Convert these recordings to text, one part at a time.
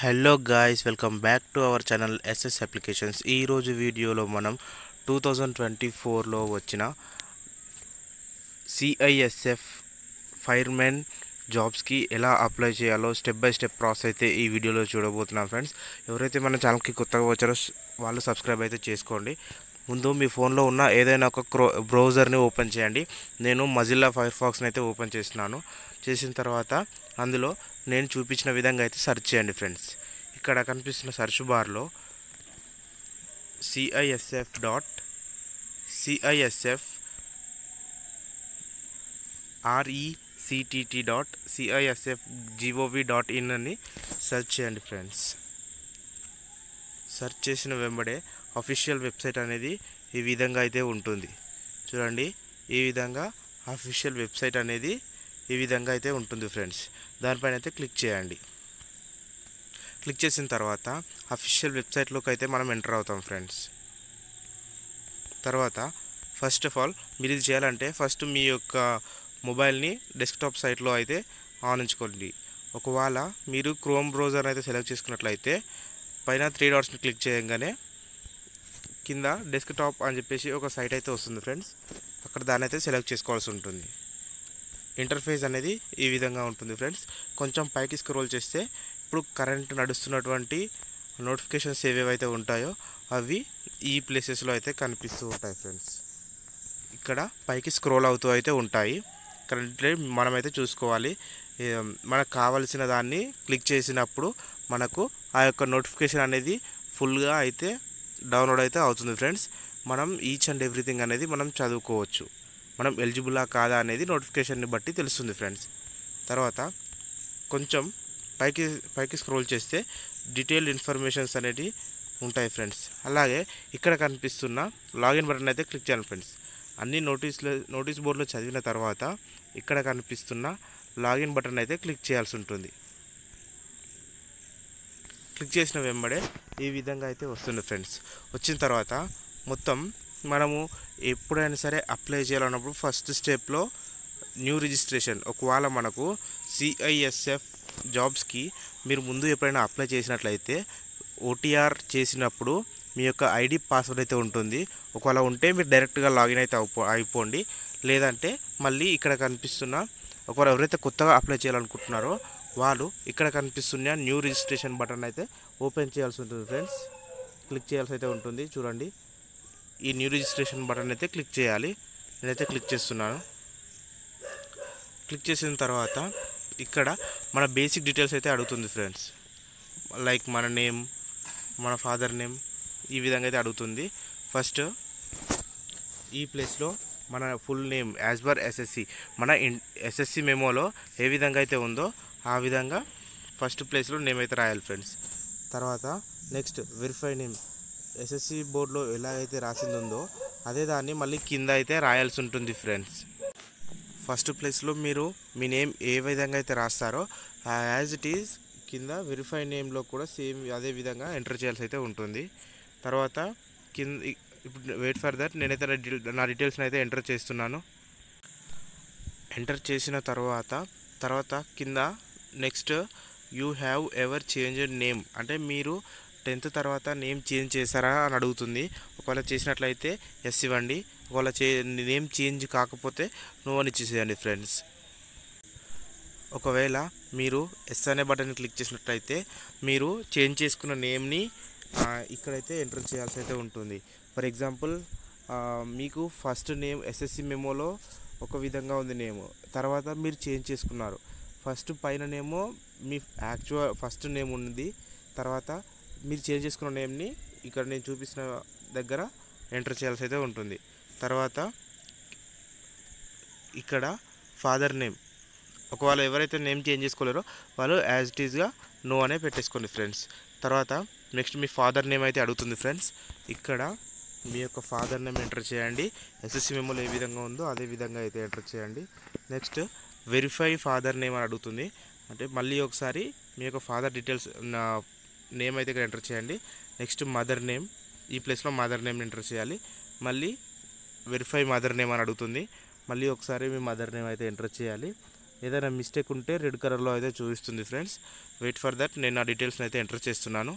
Hello guys, welcome back to our channel SS applications. ఈరోజు వీడియోలో మనం 2024లో వచ్చిన సిఐఎస్ఎఫ్ ఫైర్మెన్ జాబ్స్కి ఎలా అప్లై చేయాలో స్టెప్ బై స్టెప్ ప్రాసెస్ అయితే ఈ వీడియోలో చూడబోతున్నాం ఫ్రెండ్స్. ఎవరైతే మన ఛానల్కి కొత్తగా వచ్చారో వాళ్ళు సబ్స్క్రైబ్ అయితే చేసుకోండి. ముందు మీ ఫోన్లో ఉన్న ఏదైనా ఒక బ్రౌజర్ని ఓపెన్ చేయండి. నేను మజిల్లా ఫైర్ ఫాక్స్ని అయితే ఓపెన్ చేస్తున్నాను. చేసిన తర్వాత అందులో నేను చూపించిన విధంగా అయితే సెర్చ్ చేయండి ఫ్రెండ్స్. ఇక్కడ కనిపిస్తున్న సెర్చ్ బార్లో సిఐఎస్ఎఫ్ RECTT.CISFGOV.in అని సెర్చ్ చేయండి ఫ్రెండ్స్. సెర్చ్ చేసిన వెంబడే అఫీషియల్ వెబ్సైట్ అనేది ఈ విధంగా అయితే ఉంటుంది. చూడండి, ఈ విధంగా అఫీషియల్ వెబ్సైట్ అనేది ఈ విధంగా అయితే ఉంటుంది ఫ్రెండ్స్. దానిపైన అయితే క్లిక్ చేయండి. క్లిక్ చేసిన తర్వాత అఫీషియల్ వెబ్సైట్లోకి అయితే మనం ఎంటర్ అవుతాం ఫ్రెండ్స్. తర్వాత ఫస్ట్ ఆఫ్ ఆల్ మీరు ఇది చేయాలంటే ఫస్ట్ మీ యొక్క మొబైల్ని డెస్క్టాప్ సైట్లో అయితే ఆన్ ఉంచుకోండి. ఒకవేళ మీరు క్రోమ్ బ్రౌజర్ అయితే సెలెక్ట్ చేసుకున్నట్లయితే పైన 3 డాట్స్ని క్లిక్ చేయగానే కింద డెస్క్టాప్ అని చెప్పేసి ఒక సైట్ అయితే వస్తుంది ఫ్రెండ్స్. అక్కడ దాన్ని అయితే సెలెక్ట్ చేసుకోవాల్సి ఉంటుంది. ఇంటర్ఫేస్ అనేది ఈ విధంగా ఉంటుంది ఫ్రెండ్స్. కొంచెం పైకి స్క్రోల్ చేస్తే ఇప్పుడు కరెంట్ నడుస్తున్నటువంటి నోటిఫికేషన్స్ ఏవేవైతే ఉంటాయో అవి ఈ ప్లేసెస్లో అయితే కనిపిస్తూ ఉంటాయి ఫ్రెండ్స్. ఇక్కడ పైకి స్క్రోల్ అవుతూ అయితే ఉంటాయి. కరెంట్లీ మనమైతే చూసుకోవాలి. మనకు కావలసిన దాన్ని క్లిక్ చేసినప్పుడు మనకు ఆ యొక్క నోటిఫికేషన్ అనేది ఫుల్గా అయితే డౌన్లోడ్ అయితే అవుతుంది ఫ్రెండ్స్. మనం ఈచ్ అండ్ ఎవ్రీథింగ్ అనేది మనం చదువుకోవచ్చు. మనం ఎలిజిబులా కాదా అనేది నోటిఫికేషన్ని బట్టి తెలుస్తుంది ఫ్రెండ్స్. తర్వాత కొంచెం పైకి స్క్రోల్ చేస్తే డీటెయిల్డ్ ఇన్ఫర్మేషన్స్ అనేవి ఉంటాయి ఫ్రెండ్స్. అలాగే ఇక్కడ కనిపిస్తున్న లాగిన్ బటన్ అయితే క్లిక్ చేయాలి ఫ్రెండ్స్. అన్ని నోటీస్ బోర్డులో చదివిన తర్వాత ఇక్కడ కనిపిస్తున్న లాగిన్ బటన్ అయితే క్లిక్ చేయాల్సి ఉంటుంది. క్లిక్ చేసిన వెంబడే ఈ విధంగా అయితే వస్తుంది ఫ్రెండ్స్. వచ్చిన తర్వాత మొత్తం మనము ఎప్పుడైనా సరే అప్లై చేయాలన్నప్పుడు ఫస్ట్ స్టెప్లో న్యూ రిజిస్ట్రేషన్. ఒకవేళ మనకు సిఐఎస్ఎఫ్ జాబ్స్కి మీరు ముందు ఎప్పుడైనా అప్లై చేసినట్లయితే ఓటీఆర్ చేసినప్పుడు మీ యొక్క ఐడి పాస్వర్డ్ అయితే ఉంటుంది. ఒకవేళ ఉంటే మీరు డైరెక్ట్గా లాగిన్ అయితే అయిపోండి. లేదంటే మళ్ళీ ఇక్కడ కనిపిస్తున్న ఒకవేళ ఎవరైతే కొత్తగా అప్లై చేయాలనుకుంటున్నారో వాళ్ళు ఇక్కడ కనిపిస్తున్న న్యూ రిజిస్ట్రేషన్ బటన్ అయితే ఓపెన్ చేయాల్సి ఉంటుంది ఫ్రెండ్స్. క్లిక్ చేయాల్సి అయితే ఉంటుంది. చూడండి, ఈ న్యూ రిజిస్ట్రేషన్ బటన్ అయితే క్లిక్ చేయాలి. నేనైతే క్లిక్ చేస్తున్నాను. క్లిక్ చేసిన తర్వాత ఇక్కడ మన బేసిక్ డీటెయిల్స్ అయితే అడుగుతుంది ఫ్రెండ్స్. లైక్ మన నేమ్, మన ఫాదర్ నేమ్, ఈ విధంగా అయితే అడుగుతుంది. ఫస్ట్ ఈ ప్లేస్లో మన full name as per SSC, మన ఎస్ఎస్సి మెమోలో ఏ విధంగా అయితే ఉందో ఆ విధంగా ఫస్ట్ ప్లేస్లో నేమ్ అయితే రాయాలి ఫ్రెండ్స్. తర్వాత నెక్స్ట్ వెరిఫై నేమ్, ఎస్ఎస్సి బోర్డులో ఎలా అయితే రాసింది ఉందో అదే దాన్ని మళ్ళీ కింద అయితే రాయాల్సి ఉంటుంది ఫ్రెండ్స్. ఫస్ట్ ప్లేస్లో మీరు మీ నేమ్ ఏ విధంగా అయితే రాస్తారో యాజ్ ఇట్ ఈజ్ కింద వెరిఫై నేమ్లో కూడా సేమ్ అదే విధంగా ఎంటర్ చేయాల్సి అయితే ఉంటుంది. తర్వాత కింద ఇప్పుడు వెయిట్ ఫర్ దట్ నేనైతే నా డీటెయిల్స్ని అయితే ఎంటర్ చేస్తున్నాను. ఎంటర్ చేసిన తర్వాత కింద next you have ever changed name అంటే మీరు 10th తర్వాత నేమ్ చేంజ్ చేశారా అని అడుగుతుంది. ఒకవేళ చేసినట్లయితే ఎస్ ఇవ్వండి. ఒకవేళ నేమ్ చేంజ్ కాకపోతే నో అని ఇచ్చేసేయండి ఫ్రెండ్స్. ఒకవేళ మీరు ఎస్ అనే బటన్ క్లిక్ చేసినట్లయితే మీరు చేంజ్ చేసుకున్న నేమ్ని ఇక్కడైతే ఎంటర్ చేయాల్సి అయితే ఉంటుంది. ఫర్ ఎగ్జాంపుల్ మీకు ఫస్ట్ నేమ్ ఎస్ఎస్సి మెమోలో ఒక విధంగా ఉంది నేమ్, తర్వాత మీరు చేంజ్ చేసుకున్నారు. ఫస్ట్ పైన నేమో మీ యాక్చువల్ ఫస్ట్ నేమ్ ఉంది, తర్వాత మీరు చేంజ్ చేసుకున్న నేమ్ని ఇక్కడ నేను చూపించిన దగ్గర ఎంటర్ చేయాల్సి అయితే ఉంటుంది. తర్వాత ఇక్కడ ఫాదర్ నేమ్, ఒకవేళ ఎవరైతే నేమ్ చేంజ్ చేసుకోలేరో వాళ్ళు యాజ్ ఇట్ ఈజ్గా నో అనే పెట్టేసుకోండి ఫ్రెండ్స్. తర్వాత నెక్స్ట్ మీ ఫాదర్ నేమ్ అయితే అడుగుతుంది ఫ్రెండ్స్. ఇక్కడ మీ యొక్క ఫాదర్ నేమ్ ఎంటర్ చేయండి. ఎస్ఎస్సి మెమోలో ఏ విధంగా ఉందో అదే విధంగా అయితే ఎంటర్ చేయండి. నెక్స్ట్ వెరిఫై ఫాదర్ నేమ్ అని అడుగుతుంది. అంటే మళ్ళీ ఒకసారి మీ యొక్క ఫాదర్ డీటెయిల్స్ నేమ్ అయితే ఇక్కడ ఎంటర్ చేయండి. నెక్స్ట్ మదర్ నేమ్, ఈ ప్లేస్లో మదర్ నేమ్ ఎంటర్ చేయాలి. మళ్ళీ వెరిఫై మదర్ నేమ్ అని అడుగుతుంది. మళ్ళీ ఒకసారి మీ మదర్ నేమ్ అయితే ఎంటర్ చేయాలి. ఏదైనా మిస్టేక్ ఉంటే రెడ్ కలర్లో అయితే చూపిస్తుంది ఫ్రెండ్స్. వెయిట్ ఫర్ దట్, నేను ఆ డీటెయిల్స్ని అయితే ఎంటర్ చేస్తున్నాను.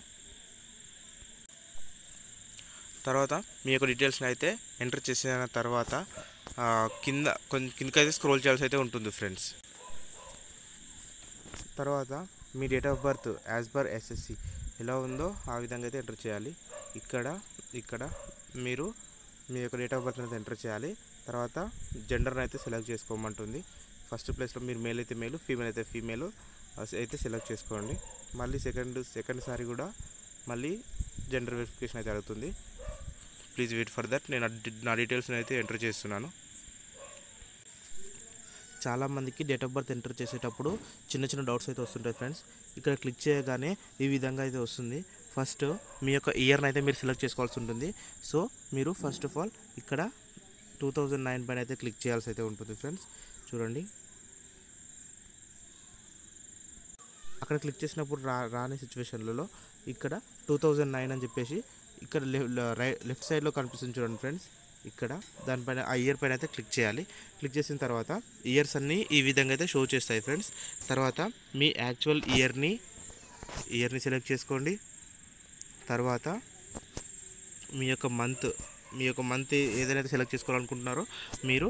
తర్వాత మీ యొక్క డీటెయిల్స్ని అయితే ఎంటర్ చేసిన తర్వాత కింద కొంచెం కిందకైతే స్క్రోల్ చేయాల్సి అయితే ఉంటుంది ఫ్రెండ్స్. తర్వాత మీ date of birth as per SSC ఎలా ఉందో ఆ విధంగా అయితే ఎంటర్ చేయాలి. ఇక్కడ మీరు మీ యొక్క డేట్ ఆఫ్ బర్త్ అయితే ఎంటర్ చేయాలి. తర్వాత జెండర్ని అయితే సెలెక్ట్ చేసుకోమంటుంది. ఫస్ట్ ప్లేస్లో మీరు మేల్ అయితే మేలు, ఫీమేల్ అయితే ఫీమేల్ అయితే సెలెక్ట్ చేసుకోండి. మళ్ళీ సెకండ్ సారి కూడా మళ్ళీ జెండర్ వెరిఫికేషన్ అయితే అడుగుతుంది. Please wait for that. నేను నా డీటెయిల్స్ని అయితే ఎంటర్ చేస్తున్నాను. చాలామందికి డేట్ ఆఫ్ బర్త్ ఎంటర్ చేసేటప్పుడు చిన్న డౌట్స్ అయితే వస్తుంటాయి ఫ్రెండ్స్. ఇక్కడ క్లిక్ చేయగానే ఈ విధంగా అయితే వస్తుంది. ఫస్ట్ మీ యొక్క ఇయర్ని అయితే మీరు సెలెక్ట్ చేసుకోవాల్సి ఉంటుంది. సో మీరు ఫస్ట్ ఆఫ్ ఆల్ ఇక్కడ 2009 పైన అయితే క్లిక్ చేయాల్సి అయితే ఉంటుంది ఫ్రెండ్స్. చూడండి, అక్కడ క్లిక్ చేసినప్పుడు రాని సిచ్యువేషన్లలో ఇక్కడ 2009 అని చెప్పేసి ఇక్కడ లెఫ్ట్ సైడ్లో కనిపిస్తుంది చూడండి ఫ్రెండ్స్. ఇక్కడ దానిపైన ఆ ఇయర్ పైన అయితే క్లిక్ చేయాలి. క్లిక్ చేసిన తర్వాత ఇయర్స్ అన్నీ ఈ విధంగా అయితే షో చేస్తాయి ఫ్రెండ్స్. తర్వాత మీ యాక్చువల్ ఇయర్ని సెలెక్ట్ చేసుకోండి. తర్వాత మీ యొక్క మంత్ ఏదైతే సెలెక్ట్ చేసుకోవాలనుకుంటున్నారో మీరు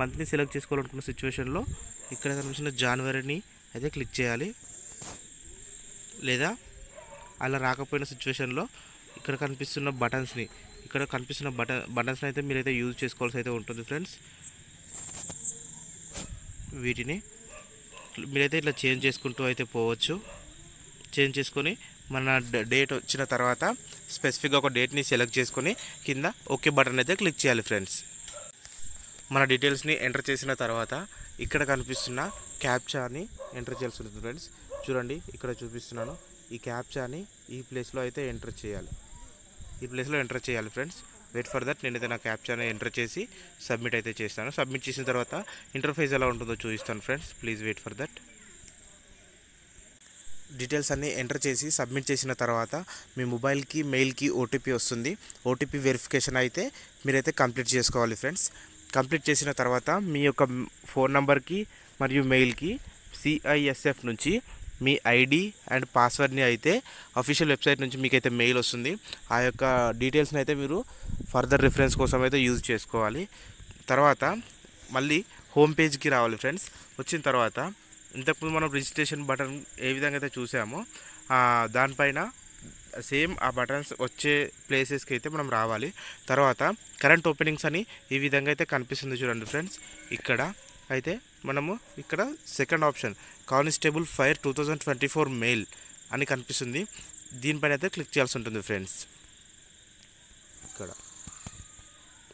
మంత్ని సెలెక్ట్ చేసుకోవాలనుకున్న సిచ్యువేషన్లో ఇక్కడ కనిపిస్తున్న జనవరిని అయితే క్లిక్ చేయాలి. లేదా అలా రాకపోయిన సిచ్యువేషన్లో ఇక్కడ కనిపిస్తున్న బటన్స్ని అయితే మీరైతే యూజ్ చేసుకోవాల్సి అయితే ఉంటుంది ఫ్రెండ్స్. వీటిని మీరైతే ఇట్లా చేంజ్ చేసుకుంటూ అయితే పోవచ్చు. చేంజ్ చేసుకొని మన డేట్ వచ్చిన తర్వాత స్పెసిఫిక్గా ఒక డేట్ని సెలెక్ట్ చేసుకొని కింద ఓకే బటన్ అయితే క్లిక్ చేయాలి ఫ్రెండ్స్. మన డీటెయిల్స్ని ఎంటర్ చేసిన తర్వాత ఇక్కడ కనిపిస్తున్న క్యాప్చాని ఎంటర్ చేయాల్సి ఉంటుంది ఫ్రెండ్స్. చూడండి, ఇక్కడ చూపిస్తున్నాను. ఈ క్యాప్చాని ఈ ప్లేస్లో అయితే ఎంటర్ చేయాలి ఫ్రెండ్స్. Wait for that. నేనైతే నా క్యాప్చాని ఎంటర్ చేసి సబ్మిట్ అయితే చేస్తాను. సబ్మిట్ చేసిన తర్వాత ఇంటర్ఫేస్ ఎలా ఉంటుందో చూపిస్తాను friends. Please wait for that. Details అన్నీ ఎంటర్ చేసి సబ్మిట్ చేసిన తర్వాత మీ మొబైల్కి మెయిల్కి ఓటీపీ వస్తుంది. ఓటీపీ వెరిఫికేషన్ అయితే మీరైతే కంప్లీట్ చేసుకోవాలి ఫ్రెండ్స్. కంప్లీట్ చేసిన తర్వాత మీ యొక్క ఫోన్ నెంబర్కి మరియు మెయిల్కి CISF నుంచి మీ ఐడి అండ్ పాస్వర్డ్ని అయితే అఫీషియల్ వెబ్సైట్ నుంచి మీకైతే మెయిల్ వస్తుంది. ఆ యొక్క డీటెయిల్స్ని అయితే మీరు ఫర్దర్ రిఫరెన్స్ కోసం అయితే యూజ్ చేసుకోవాలి. తర్వాత మళ్ళీ హోమ్ పేజ్కి రావాలి ఫ్రెండ్స్. వచ్చిన తర్వాత ఇంతకుముందు మనం రిజిస్ట్రేషన్ బటన్ ఏ విధంగా అయితే చూసామో దానిపైన సేమ్ ఆ బటన్స్ వచ్చే ప్లేసెస్కి అయితే మనం రావాలి. తర్వాత కరెంట్ ఓపెనింగ్స్ అని ఈ విధంగా అయితే కనిపిస్తుంది చూడండి ఫ్రెండ్స్. ఇక్కడ అయితే మనము ఇక్కడ second option constable fire 2024 mail అని కనిపిస్తుంది. దీనిపైన అయితే క్లిక్ చేయాల్సి ఉంటుంది ఫ్రెండ్స్. ఇక్కడ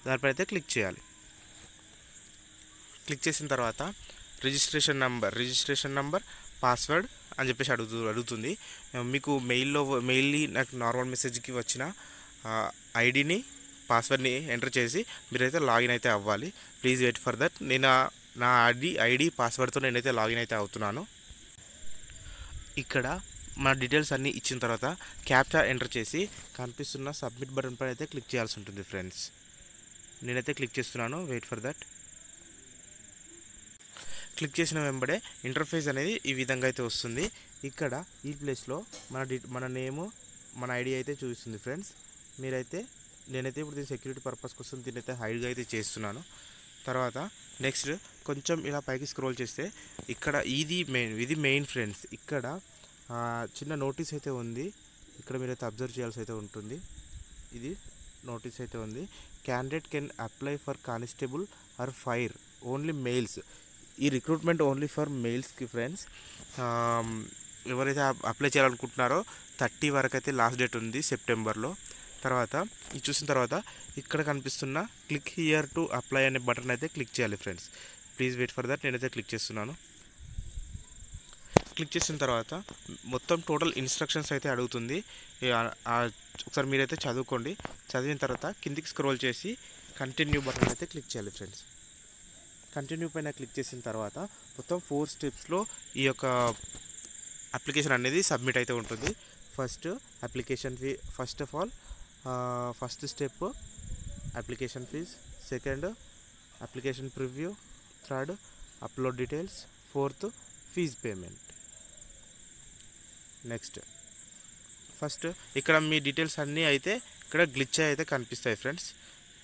దానిపైన అయితే క్లిక్ చేయాలి. క్లిక్ చేసిన తర్వాత రిజిస్ట్రేషన్ నంబర్ పాస్వర్డ్ అని చెప్పేసి అడుగుతుంది. మీకు మెయిల్లీ నాకు నార్మల్ మెసేజ్కి వచ్చిన ఐడిని పాస్వర్డ్ని ఎంటర్ చేసి మీరైతే లాగిన్ అయితే అవ్వాలి. Please wait for that. నేను నా ఐడి పాస్వర్డ్తో నేనైతే లాగిన్ అయితే అవుతున్నాను. ఇక్కడ మన డీటెయిల్స్ అన్నీ ఇచ్చిన తర్వాత క్యాప్చా ఎంటర్ చేసి కనిపిస్తున్న సబ్మిట్ బటన్ పైన అయితే క్లిక్ చేయాల్సి ఉంటుంది ఫ్రెండ్స్. నేనైతే క్లిక్ చేస్తున్నాను. Wait for that. క్లిక్ చేసిన వెంబడే ఇంటర్ఫేస్ అనేది ఈ విధంగా అయితే వస్తుంది. ఇక్కడ ఈ ప్లేస్లో మన నేము మన ఐడి అయితే చూపిస్తుంది ఫ్రెండ్స్. నేనైతే ఇప్పుడు దీని సెక్యూరిటీ పర్పస్ కోసం దీనైతే హైడ్గా అయితే చేస్తున్నాను. తర్వాత నెక్స్ట్ కొంచెం ఇలా పైకి స్క్రోల్ చేస్తే ఇక్కడ ఇది మెయిన్ ఫ్రెండ్స్. ఇక్కడ చిన్న నోటీస్ అయితే ఉంది. ఇక్కడ మీరైతే అబ్జర్వ్ చేయాల్సి అయితే ఉంటుంది. ఇది నోటీస్ అయితే ఉంది. Candidate can apply for constable or fire only males. ఈ రిక్రూట్మెంట్ ఓన్లీ ఫర్ మెయిల్స్కి ఫ్రెండ్స్. ఎవరైతే అప్లై చేయాలనుకుంటున్నారో 30 వరకు అయితే లాస్ట్ డేట్ ఉంది సెప్టెంబర్లో. తర్వాత ఇది చూసిన తర్వాత ఇక్కడ కనిపిస్తున్న క్లిక్ హియర్ టు అప్లై అనే బటన్ అయితే క్లిక్ చేయాలి friends. Please wait for that. నేనైతే క్లిక్ చేస్తున్నాను. క్లిక్ చేసిన తర్వాత మొత్తం టోటల్ ఇన్స్ట్రక్షన్స్ అయితే అడుగుతుంది. ఒకసారి మీరైతే చదువుకోండి. చదివిన తర్వాత కిందికి స్క్రోల్ చేసి కంటిన్యూ బటన్ అయితే క్లిక్ చేయాలి ఫ్రెండ్స్. కంటిన్యూ పైన క్లిక్ చేసిన తర్వాత మొత్తం 4 స్టెప్స్లో ఈ యొక్క అప్లికేషన్ అనేది సబ్మిట్ అయితే ఉంటుంది. First step application fees, second application preview, third upload details, fourth fees payment. Next first ఇక్కడ మీ డీటెయిల్స్ అన్నీ అయితే ఇక్కడ గ్లిచ్ అయితే కనిపిస్తాయి ఫ్రెండ్స్.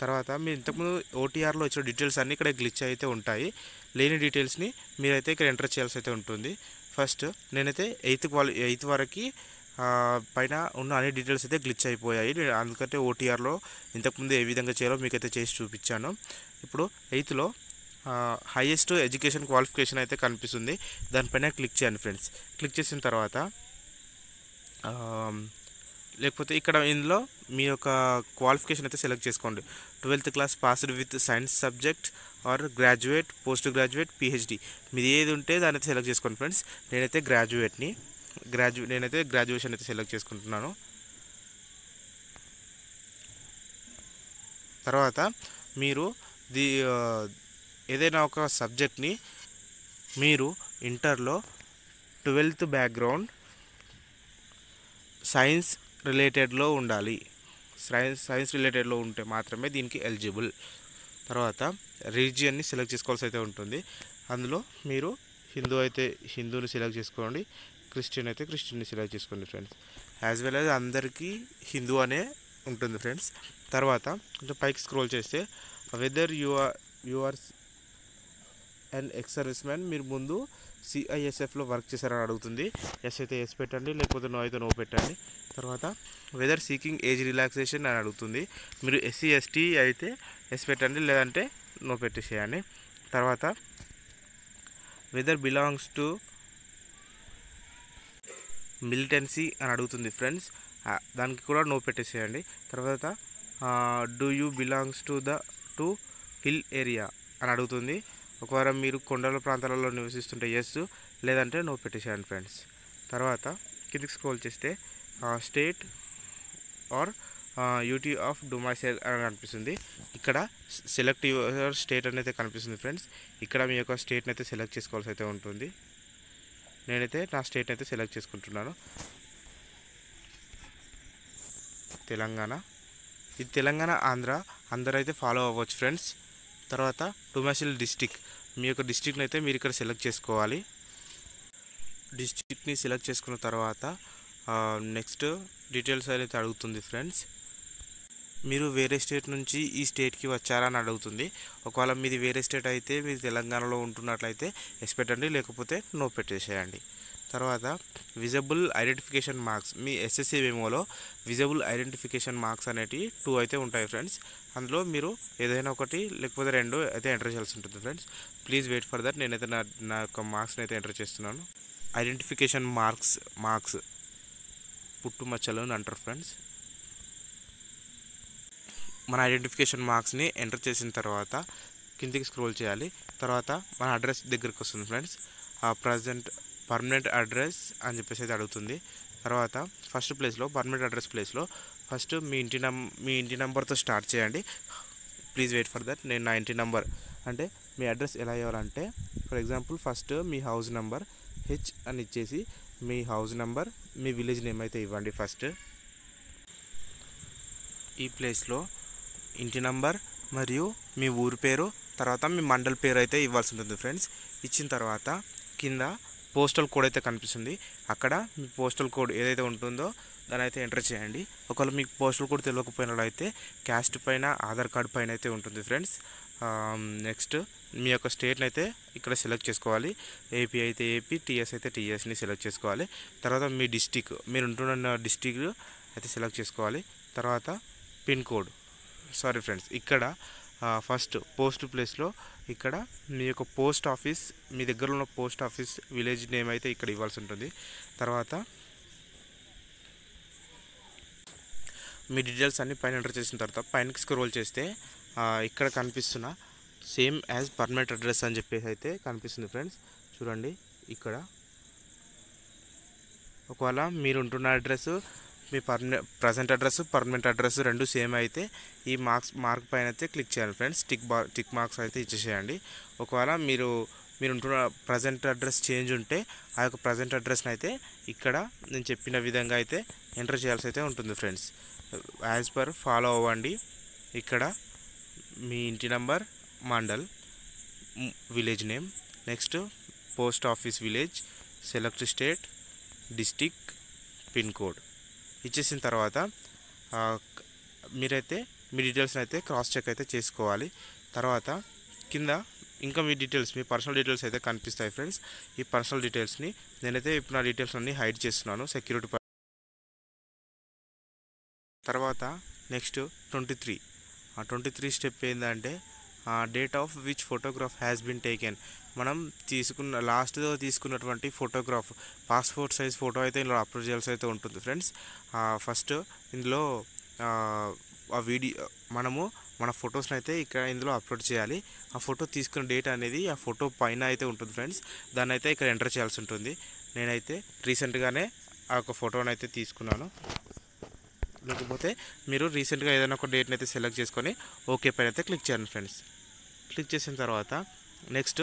తర్వాత మీరు ఇంతకుముందు ఓటీఆర్లో వచ్చిన డీటెయిల్స్ అన్నీ ఇక్కడ గ్లిచ్ అయితే ఉంటాయి. లేని డీటెయిల్స్ని మీరైతే ఇక్కడ ఎంటర్ చేయాల్సి అయితే ఉంటుంది. ఫస్ట్ నేనైతే ఎయిత్ వరకు పైన ఉన్న అన్ని డీటెయిల్స్ అయితే గ్లిచ్ అయిపోయాయి. అందుకంటే ఓటీఆర్లో ఇంతకుముందు ఏ విధంగా చేయాలో మీకైతే చేసి చూపించాను. ఇప్పుడు ఎయిత్లో హైయెస్ట్ ఎడ్యుకేషన్ క్వాలిఫికేషన్ అయితే కనిపిస్తుంది. దానిపైన క్లిక్ చేయండి ఫ్రెండ్స్. క్లిక్ చేసిన తర్వాత లేకపోతే ఇక్కడ ఇందులో మీ యొక్క క్వాలిఫికేషన్ అయితే సెలెక్ట్ చేసుకోండి. 12th class passed with science subject or graduate, post graduate, PhD, మీది ఏది ఉంటే దాని అయితే సెలెక్ట్ చేసుకోండి ఫ్రెండ్స్. నేనైతే గ్రాడ్యుయేషన్ అయితే సెలెక్ట్ చేసుకుంటున్నాను. తర్వాత మీరు ఏదైనా ఒక సబ్జెక్ట్ని మీరు ఇంటర్లో 12th బ్యాక్గ్రౌండ్ సైన్స్ రిలేటెడ్లో ఉండాలి. సైన్స్ రిలేటెడ్లో ఉంటే మాత్రమే దీనికి ఎలిజిబుల్. తర్వాత రిలీజియన్ని సెలెక్ట్ చేసుకోవాల్సి అయితే ఉంటుంది. అందులో మీరు హిందూ అయితే హిందూని సెలెక్ట్ చేసుకోండి, క్రిస్టియన్ అయితే క్రిస్టియన్ని సెలెక్ట్ చేసుకోండి ఫ్రెండ్స్. యాజ్ వెల్ యాజ్ అందరికీ హిందూ అనే ఉంటుంది ఫ్రెండ్స్. తర్వాత కొంచెం పైకి స్క్రోల్ చేస్తే whether you are and ex service man, మీరు ముందు సిఐఎస్ఎఫ్లో వర్క్ చేశారని అడుగుతుంది. ఎస్ అయితే ఎస్ పెట్టండి, లేకపోతే నో అయితే నో పెట్టండి. తర్వాత వెదర్ సీకింగ్ ఏజ్ రిలాక్సేషన్ అని అడుగుతుంది. మీరు ఎస్సీ ఎస్టీ అయితే ఎస్ పెట్టండి, లేదంటే నో పెట్టేసేయండి. తర్వాత వెదర్ బిలాంగ్స్ టు మిలిటెన్సీ అని అడుగుతుంది ఫ్రెండ్స్. దానికి కూడా నో పెట్టేసేయండి. తర్వాత do you belongs to hill area అని అడుగుతుంది. ఒకవేళ మీరు కొండల ప్రాంతాలలో నివసిస్తుంటే ఎస్, లేదంటే నో పెట్టేసేయండి ఫ్రెండ్స్. తర్వాత కిందికి స్క్రోల్ చేస్తే state or UT of domicile అని కనిపిస్తుంది. ఇక్కడ సెలెక్ట్ యువర్ స్టేట్ అనేది కనిపిస్తుంది ఫ్రెండ్స్. ఇక్కడ మీ యొక్క స్టేట్ని అయితే సెలెక్ట్ చేసుకోవాల్సి అయితే ఉంటుంది. నేనైతే నా స్టేట్ని అయితే సెలెక్ట్ చేసుకుంటున్నాను, తెలంగాణ. ఇది తెలంగాణ, ఆంధ్ర అందరూ అయితే ఫాలో అవ్వచ్చు ఫ్రెండ్స్. తర్వాత డొమైసైల్ డిస్టిక్, మీ యొక్క డిస్టిక్ని అయితే మీరు ఇక్కడ సెలెక్ట్ చేసుకోవాలి. డిస్టిక్ని సెలెక్ట్ చేసుకున్న తర్వాత నెక్స్ట్ డీటెయిల్స్ అయితే అడుగుతుంది ఫ్రెండ్స్. మీరు వేరే స్టేట్ నుంచి ఈ స్టేట్కి వచ్చారా అని అడుగుతుంది. ఒకవేళ మీది వేరే స్టేట్ అయితే మీరు తెలంగాణలో ఉంటున్నట్లయితే ఎస్ పెట్టండి, లేకపోతే నో పెట్టేసేయండి. తర్వాత విజిబుల్ ఐడెంటిఫికేషన్ మార్క్స్, మీ ఎస్ఎస్సి మెమోలో విజిబుల్ ఐడెంటిఫికేషన్ మార్క్స్ అనేటివి 2 అయితే ఉంటాయి ఫ్రెండ్స్. అందులో మీరు ఏదైనా ఒకటి లేకపోతే 2 అయితే ఎంటర్ చేయాల్సి ఉంటుంది friends. Please wait for that. నేనైతే నా యొక్క మార్క్స్ని అయితే ఎంటర్ చేస్తున్నాను. ఐడెంటిఫికేషన్ మార్క్స్ పుట్టుమచ్చలు అని అంటారు ఫ్రెండ్స్. మన ఐడెంటిఫికేషన్ మార్క్స్ని ఎంటర్ చేసిన తర్వాత కిందికి స్క్రోల్ చేయాలి. తర్వాత మన అడ్రస్ దగ్గరికి వస్తుంది ఫ్రెండ్స్. పర్మనెంట్ అడ్రస్ అని చెప్పేసి అయితే అడుగుతుంది. తర్వాత ఫస్ట్ ప్లేస్లో పర్మనెంట్ అడ్రస్ ప్లేస్లో ఫస్ట్ మీ ఇంటి నెంబర్తో స్టార్ట్ చేయండి. Please wait for that. నేను నా ఇంటి నెంబర్ అంటే మీ అడ్రస్ ఎలా ఇవ్వాలంటే, ఫర్ ఎగ్జాంపుల్ ఫస్ట్ మీ హౌస్ నెంబర్ హెచ్ అని ఇచ్చేసి మీ హౌస్ నెంబర్, మీ విలేజ్ నేమ్ అయితే ఇవ్వండి ఫస్ట్. ఈ ప్లేస్లో ఇంటి నంబర్ మరియు మీ ఊరి పేరు, తర్వాత మీ మండల్ పేరు అయితే ఇవ్వాల్సి ఉంటుంది ఫ్రెండ్స్. ఇచ్చిన తర్వాత కింద పోస్టల్ కోడ్ అయితే కనిపిస్తుంది. అక్కడ మీ పోస్టల్ కోడ్ ఏదైతే ఉంటుందో దాని అయితే ఎంటర్ చేయండి. ఒకవేళ మీకు పోస్టల్ కోడ్ తెలియకపోయినట్లయితే క్యాస్ట్ పైన, ఆధార్ కార్డ్ పైన అయితే ఉంటుంది ఫ్రెండ్స్. నెక్స్ట్ మీ యొక్క స్టేట్ని అయితే ఇక్కడ సెలెక్ట్ చేసుకోవాలి. ఏపీ అయితే ఏపీ, టీఎస్ అయితే టీఎస్ని సెలెక్ట్ చేసుకోవాలి. తర్వాత మీ డిస్టిక్, మీరు ఉంటున్న డిస్టిక్ అయితే సెలెక్ట్ చేసుకోవాలి. తర్వాత పిన్ కోడ్, సారీ ఫ్రెండ్స్, ఇక్కడ ఫస్ట్ పోస్ట్ ప్లేస్లో ఇక్కడ మీ యొక్క పోస్ట్ ఆఫీస్, మీ దగ్గర ఉన్న పోస్ట్ ఆఫీస్ విలేజ్ నేమ్ అయితే ఇక్కడ ఇవ్వాల్సి ఉంటుంది. తర్వాత మీ డీటెయిల్స్ అన్ని పైన ఎంటర్ చేసిన తర్వాత పైనకి స్క్రోల్ చేస్తే ఇక్కడ కనిపిస్తున్న సేమ్ యాజ్ పర్మనెంట్ అడ్రస్ అని చెప్పేసి అయితే కనిపిస్తుంది ఫ్రెండ్స్. చూడండి ఇక్కడ ఒకవేళ మీరు ఉంటున్న అడ్రస్, మీ ప్రజెంట్ అడ్రస్, పర్మనెంట్ అడ్రస్ రెండు సేమ్ అయితే ఈ మార్క్ పైన అయితే క్లిక్ చేయాలి ఫ్రెండ్స్. టిక్ మార్క్స్ అయితే ఇచ్చేసేయండి. ఒకవేళ మీరు ఉంటున్న ప్రజెంట్ అడ్రస్ చేంజ్ ఉంటే ఆ యొక్క ప్రజెంట్ అడ్రస్ని అయితే ఇక్కడ నేను చెప్పిన విధంగా అయితే ఎంటర్ చేయాల్సి అయితే ఉంటుంది ఫ్రెండ్స్. యాజ్ పర్ ఫాలో అవ్వండి. ఇక్కడ మీ ఇంటి number, mandal, village name, next post office village, select state, district, pin code ఇచ్చేసిన తర్వాత మీరైతే మీ డీటెయిల్స్ని అయితే క్రాస్ చెక్ అయితే చేసుకోవాలి. తర్వాత కింద ఇంకా మీ డీటెయిల్స్, మీ పర్సనల్ డీటెయిల్స్ అయితే కనిపిస్తాయి ఫ్రెండ్స్. ఈ పర్సనల్ డీటెయిల్స్ని నేనైతే ఇప్పుడు నా డీటెయిల్స్ అన్నీ హైడ్ చేస్తున్నాను సెక్యూరిటీ. తర్వాత నెక్స్ట్ 23. ఆ 23 స్టెప్ ఏంటంటే date of which photograph has been taken. మనం లాస్ట్లో తీసుకున్నటువంటి ఫోటోగ్రాఫ్, పాస్పోర్ట్ సైజ్ ఫోటో అయితే ఇందులో అప్లోడ్ చేయాల్సి అయితే ఉంటుంది ఫ్రెండ్స్. ఫస్ట్ ఇందులో ఆ వీడియో మనము మన ఫొటోస్ని అయితే ఇక్కడ ఇందులో అప్లోడ్ చేయాలి. ఆ ఫోటో తీసుకున్న డేట్ అనేది ఆ ఫోటో పైన అయితే ఉంటుంది ఫ్రెండ్స్. దాన్ని అయితే ఇక్కడ ఎంటర్ చేయాల్సి ఉంటుంది. నేనైతే రీసెంట్గానే ఆ ఒక ఫోటోని అయితే తీసుకున్నాను. లేకపోతే మీరు రీసెంట్గా ఏదైనా ఒక డేట్ని అయితే సెలెక్ట్ చేసుకొని ఓకే పైన అయితే క్లిక్ చేయండి ఫ్రెండ్స్. క్లిక్ చేసిన తర్వాత నెక్స్ట్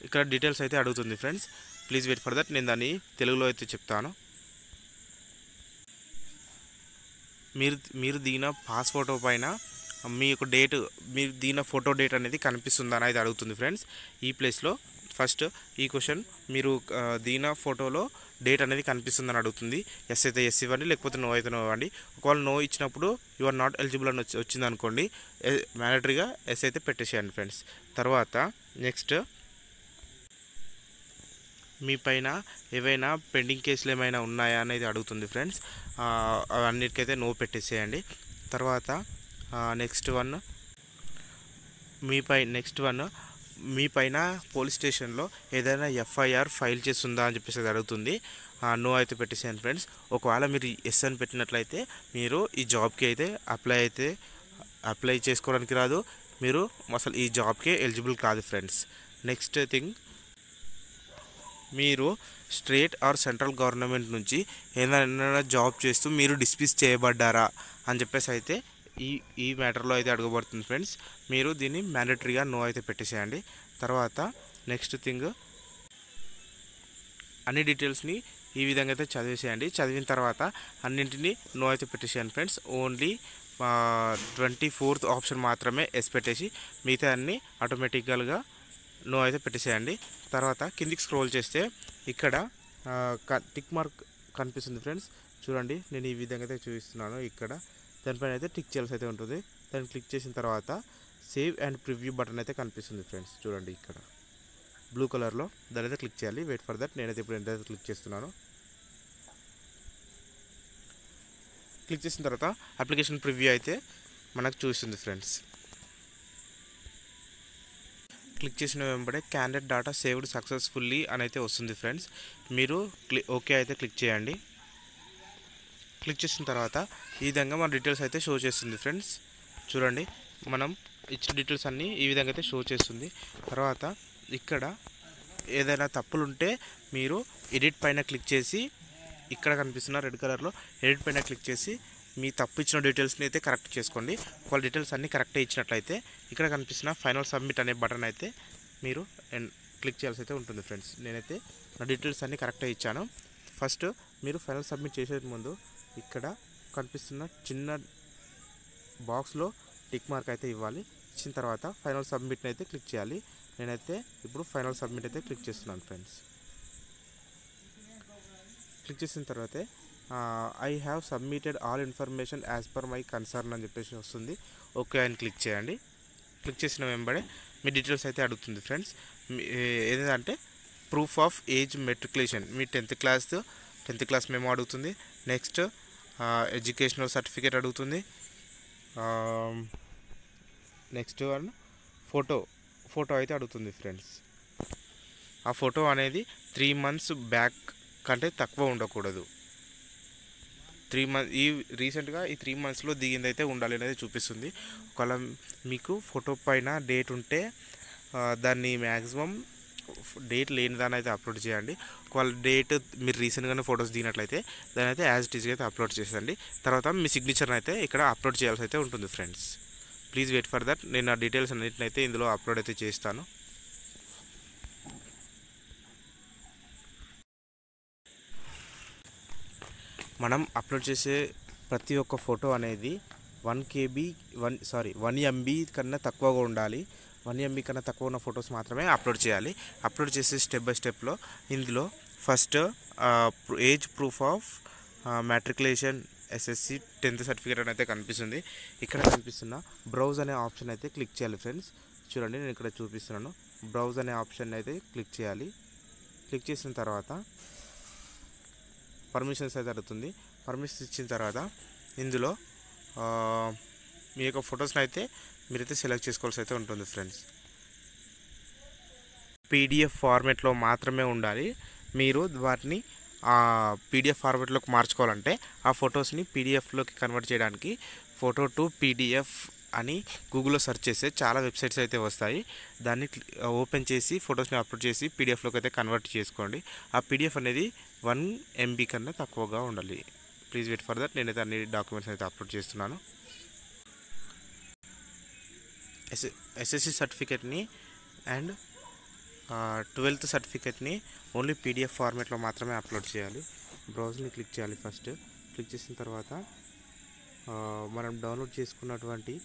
ఇక్కడ డీటెయిల్స్ అయితే అడుగుతుంది friends. Please wait for that. నేను దాన్ని తెలుగులో అయితే చెప్తాను. మీరు దిగిన పాస్ ఫోటో పైన మీ యొక్క డేట్, మీరు దిగిన ఫోటో డేట్ అనేది కనిపిస్తుందా అని అయితే అడుగుతుంది ఫ్రెండ్స్. ఈ ప్లేస్లో ఫస్ట్ ఈ క్వశ్చన్, మీరు దిగిన ఫోటోలో డేట్ అనేది కనిపిస్తుందని అడుగుతుంది. ఎస్ అయితే ఎస్ ఇవ్వండి, లేకపోతే నో అయితే నో ఇవ్వండి. ఒకవేళ నో ఇచ్చినప్పుడు యు ఆర్ నాట్ ఎలిజిబుల్ అని వచ్చింది అనుకోండి, మ్యాండటరీగా ఎస్ అయితే పెట్టేసేయండి ఫ్రెండ్స్. తర్వాత నెక్స్ట్ మీ పైన ఏవైనా పెండింగ్ కేసులు ఏమైనా ఉన్నాయా అనేది అడుగుతుంది ఫ్రెండ్స్. అవన్నిటికైతే నో పెట్టేసేయండి. తర్వాత నెక్స్ట్ వన్ మీ పైన పోలీస్ స్టేషన్లో ఏదైనా ఎఫ్ఐఆర్ ఫైల్ చేస్తుందా అని చెప్పేసి అడుగుతుంది. నో అయితే పెట్టేసేయండి ఫ్రెండ్స్. ఒకవేళ మీరు ఎస్ అని పెట్టినట్లయితే మీరు ఈ జాబ్కి అయితే అప్లై చేసుకోవడానికి రాదు, మీరు అసలు ఈ జాబ్కే ఎలిజిబుల్ కాదు ఫ్రెండ్స్. నెక్స్ట్ థింగ్, మీరు స్టేట్ ఆర్ సెంట్రల్ గవర్నమెంట్ నుంచి ఏదైనా జాబ్ చేస్తూ మీరు డిస్మిస్ చేయబడ్డారా అని చెప్పేసి అయితే ఈ మ్యాటర్లో అయితే అడగబడుతుంది ఫ్రెండ్స్. మీరు దీన్ని మ్యాండటరీగా నో అయితే పెట్టేసేయండి. తర్వాత నెక్స్ట్ థింగ్, అన్ని డీటెయిల్స్ని ఈ విధంగా అయితే చదివేసేయండి. చదివిన తర్వాత అన్నింటినీ నో అయితే పెట్టేసేయండి ఫ్రెండ్స్. ఓన్లీ 24th ఆప్షన్ మాత్రమే ఎస్ పెట్టేసి మిగతా అన్నీ ఆటోమేటిక్గా నో అయితే పెట్టేసేయండి. తర్వాత కిందికి స్క్రోల్ చేస్తే ఇక్కడ టిక్ మార్క్ కనిపిస్తుంది ఫ్రెండ్స్. చూడండి, నేను ఈ విధంగా అయితే చూపిస్తున్నాను. ఇక్కడ దానిపైన అయితే టిక్ చేయాల్సి అయితే ఉంటుంది. దాన్ని క్లిక్ చేసిన తర్వాత సేవ్ అండ్ ప్రివ్యూ బటన్ అయితే కనిపిస్తుంది ఫ్రెండ్స్. చూడండి ఇక్కడ బ్లూ కలర్లో, దాని అయితే క్లిక్ చేయాలి. Wait for that. నేనైతే ఇప్పుడు ఎంటర్ క్లిక్ చేస్తున్నాను. క్లిక్ చేసిన తర్వాత అప్లికేషన్ ప్రివ్యూ అయితే మనకు చూస్తుంది ఫ్రెండ్స్. క్లిక్ చేసిన వెంబడే క్యాండిడేట్ డాటా సేవ్డ్ సక్సెస్ఫుల్లీ అని అయితే వస్తుంది ఫ్రెండ్స్. మీరు ఓకే అయితే క్లిక్ చేయండి. క్లిక్ చేసిన తర్వాత ఈ విధంగా మన డీటెయిల్స్ అయితే షో చేస్తుంది ఫ్రెండ్స్. చూడండి, మనం ఇచ్చిన డీటెయిల్స్ అన్నీ ఈ విధంగా అయితే షో చేస్తుంది. తర్వాత ఇక్కడ ఏదైనా తప్పులు ఉంటే మీరు ఎడిట్ పైన క్లిక్ చేసి, ఇక్కడ కనిపిస్తున్న రెడ్ కలర్లో ఎడిట్ పైన క్లిక్ చేసి మీ తప్పు ఇచ్చిన డీటెయిల్స్ని అయితే కరెక్ట్ చేసుకోండి. వాళ్ళ డీటెయిల్స్ అన్నీ కరెక్టే ఇచ్చినట్లయితే ఇక్కడ కనిపిస్తున్న ఫైనల్ సబ్మిట్ అనే బటన్ అయితే మీరు క్లిక్ చేయాల్సి అయితే ఉంటుంది ఫ్రెండ్స్. నేనైతే నా డీటెయిల్స్ అన్నీ కరెక్టే ఇచ్చాను. ఫస్ట్ మీరు ఫైనల్ సబ్మిట్ చేసే ముందు ఇక్కడ కనిపిస్తున్న చిన్న బాక్స్లో టిక్ మార్క్ అయితే ఇవ్వాలి. ఇచ్చిన తర్వాత ఫైనల్ సబ్మిట్ని అయితే క్లిక్ చేయాలి. నేనైతే ఇప్పుడు ఫైనల్ సబ్మిట్ అయితే క్లిక్ చేస్తున్నాను ఫ్రెండ్స్. క్లిక్ చేసిన తర్వాత I have submitted all information as per my concern అని చెప్పేసి వస్తుంది. ఓకే అని క్లిక్ చేయండి. క్లిక్ చేసిన వెంబడే మీ డీటెయిల్స్ అయితే అడుగుతుంది ఫ్రెండ్స్. ఏదంటే proof of age matriculation, me 10th class మేము అడుగుతుంది. నెక్స్ట్ ఎడ్యుకేషనల్ సర్టిఫికేట్ అడుగుతుంది. నెక్స్ట్ వన్ ఫోటో అయితే అడుగుతుంది ఫ్రెండ్స్. ఆ ఫోటో అనేది 3 months బ్యాక్ కంటే తక్కువ ఉండకూడదు. 3 months రీసెంట్గా ఈ 3 monthsలో దిగింది అయితే ఉండాలి అనేది చూపిస్తుంది. ఒకవేళ మీకు ఫోటో పైన డేట్ ఉంటే దాన్ని మ్యాక్సిమం డేట్ లేని దాన్ని అయితే అప్లోడ్ చేయండి. ఒకవేళ డేట్ మీరు రీసెంట్గానే ఫొటోస్ దిగినట్లయితే దాని అయితే యాజ్ ఇట్ ఈస్గా అయితే అప్లోడ్ చేసేయండి. తర్వాత మీ సిగ్నేచర్ని అయితే ఇక్కడ అప్లోడ్ చేయాల్సి అయితే ఉంటుంది friends. Please wait for that. నేను నా డీటెయిల్స్ అన్నింటిని అయితే ఇందులో అప్లోడ్ అయితే చేస్తాను. మనం అప్లోడ్ చేసే ప్రతి ఒక్క ఫోటో అనేది 1 MB కన్నా తక్కువగా ఉండాలి. 1 MB కన్నా తక్కువ ఉన్న ఫొటోస్ మాత్రమే అప్లోడ్ చేయాలి. అప్లోడ్ చేసే స్టెప్ బై స్టెప్లో ఇందులో first age proof of matriculation SSC 10th certificate అని అయితే కనిపిస్తుంది. ఇక్కడ కనిపిస్తున్న బ్రౌజ్ అనే ఆప్షన్ అయితే క్లిక్ చేయాలి ఫ్రెండ్స్. చూడండి, నేను ఇక్కడ చూపిస్తున్నాను. బ్రౌజ్ అనే ఆప్షన్ అయితే క్లిక్ చేయాలి. క్లిక్ చేసిన తర్వాత పర్మిషన్స్ అయితే అడుగుతుంది. పర్మిషన్స్ ఇచ్చిన తర్వాత ఇందులో మీ యొక్క ఫొటోస్ని అయితే మీరైతే సెలెక్ట్ చేసుకోవాల్సి అయితే ఉంటుంది ఫ్రెండ్స్. PDF ఫార్మేట్లో మాత్రమే ఉండాలి. మీరు వాటిని PDF ఫార్మేట్లోకి మార్చుకోవాలంటే ఆ ఫొటోస్ని PDFలోకి కన్వర్ట్ చేయడానికి ఫోటో టు PDF అని గూగుల్లో సెర్చ్ చేస్తే చాలా వెబ్సైట్స్ అయితే వస్తాయి. దాన్ని ఓపెన్ చేసి ఫొటోస్ని అప్లోడ్ చేసి PDFలోకి అయితే కన్వర్ట్ చేసుకోండి. ఆ PDF అనేది 1 MB కన్నా తక్కువగా ఉండాలి. Please wait for that. నేనైతే అన్ని డాక్యుమెంట్స్ అయితే అప్లోడ్ చేస్తున్నాను. SSC సర్టిఫికేట్ని అండ్ 12th సర్టిఫికేట్ని ఓన్లీ PDF ఫార్మేట్లో మాత్రమే అప్లోడ్ చేయాలి. బ్రౌజ్ని క్లిక్ చేయాలి. ఫస్ట్ క్లిక్ చేసిన తర్వాత మనం డౌన్లోడ్ చేసుకున్నటువంటి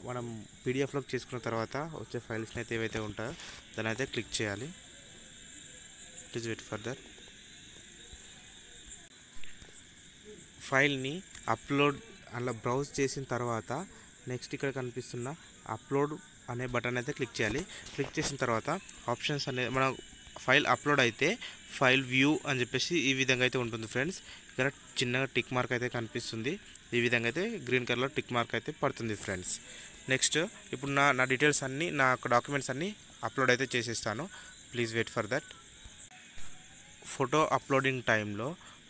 మనం PDFలోకి చేసుకున్న తర్వాత వచ్చే ఫైల్స్ని అయితే ఏవైతే ఉంటాయో దాన్ని అయితే క్లిక్ చేయాలి. Please wait for that. ఫైల్ని అప్లోడ్ అలా బ్రౌజ్ చేసిన తర్వాత నెక్స్ట్ ఇక్కడ కనిపిస్తున్న అప్లోడ్ అనే బటన్ అయితే క్లిక్ చేయాలి. క్లిక్ చేసిన తర్వాత ఆప్షన్స్ అనేది మన ఫైల్ అప్లోడ్ అయితే ఫైల్ వ్యూ అని చెప్పేసి ఈ విధంగా అయితే ఉంటుంది ఫ్రెండ్స్. ఇక్కడ చిన్నగా టిక్ మార్క్ అయితే కనిపిస్తుంది. ఈ విధంగా అయితే గ్రీన్ కలర్లో టిక్ మార్క్ అయితే పడుతుంది ఫ్రెండ్స్. నెక్స్ట్ ఇప్పుడు నా డీటెయిల్స్ అన్నీ, నా డాక్యుమెంట్స్ అన్నీ అప్లోడ్ అయితే చేసేస్తాను. Please wait for that. Photo uploading టైంలో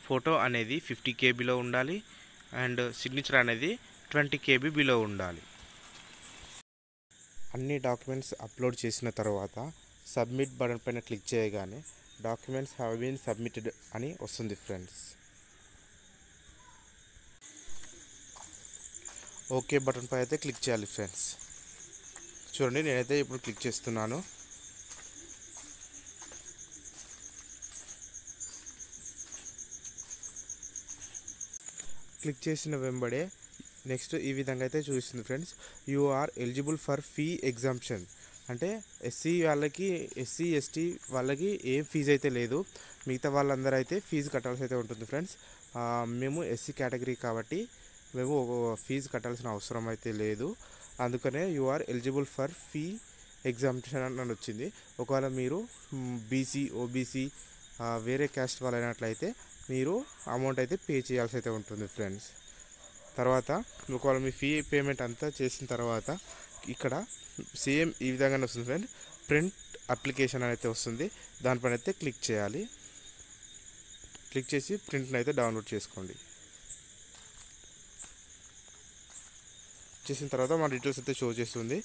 ఫోటో అనేది 50 KB ఉండాలి అండ్ సిగ్నేచర్ అనేది 20 KB బిలో ఉండాలి. అన్ని డాక్యుమెంట్స్ అప్లోడ్ చేసిన తర్వాత సబ్మిట్ బటన్ పైన క్లిక్ చేయగానే డాక్యుమెంట్స్ హ్యావ్ బీన్ సబ్మిటెడ్ అని వస్తుంది ఫ్రెండ్స్. ఓకే బటన్ పై అయితే క్లిక్ చేయాలి ఫ్రెండ్స్. చూడండి, నేనైతే ఇప్పుడు క్లిక్ చేస్తున్నాను. క్లిక్ చేసిన వెంబడే నెక్స్ట్ ఈ విధంగా అయితే చూపిస్తుంది friends. You are eligible for fee exemption అంటే SC వాళ్ళకి, SC ST వాళ్ళకి ఏం ఫీజు అయితే లేదు. మిగతా వాళ్ళందరూ అయితే ఫీజు కట్టాల్సి అయితే ఉంటుంది ఫ్రెండ్స్. మేము SC కేటగిరీ కాబట్టి మేము ఫీజు కట్టాల్సిన అవసరం అయితే లేదు. అందుకనే you are eligible for fee exemption అని వచ్చింది. ఒకవేళ మీరు BC OBC వేరే క్యాస్ట్ వాళ్ళైనట్లయితే మీరు అమౌంట్ అయితే పే చేయాల్సి అయితే ఉంటుంది ఫ్రెండ్స్. తర్వాత ఒకవేళ మీ ఫీ పేమెంట్ అంతా చేసిన తర్వాత ఇక్కడ సేమ్ ఈ విధంగానే వస్తుంది ఫ్రెండ్. ప్రింట్ అప్లికేషన్ అయితే వస్తుంది. దానిపైన అయితే క్లిక్ చేయాలి. క్లిక్ చేసి ప్రింట్ని అయితే డౌన్లోడ్ చేసుకోండి. చేసిన తర్వాత మన డీటెయిల్స్ అయితే షో చేస్తుంది.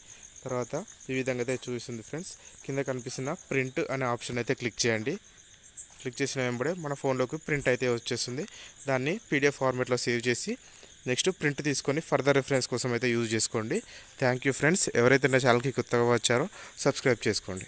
తర్వాత ఈ విధంగా అయితే చూపిస్తుంది ఫ్రెండ్స్. కింద కనిపిస్తున్న ప్రింట్ అనే ఆప్షన్ అయితే క్లిక్ చేయండి. క్లిక్ చేసిన వెంబడే మన ఫోన్లోకి ప్రింట్ అయితే వచ్చేస్తుంది. దాన్ని PDF ఫార్మేట్లో సేవ్ చేసి నెక్స్ట్ ప్రింట్ తీసుకొని ఫర్దర్ రిఫరెన్స్ కోసం అయితే యూజ్ చేసుకోండి. Thank you friends. ఎవరైతే నా ఛానల్కి కొత్తగా వచ్చారో సబ్స్క్రైబ్ చేసుకోండి.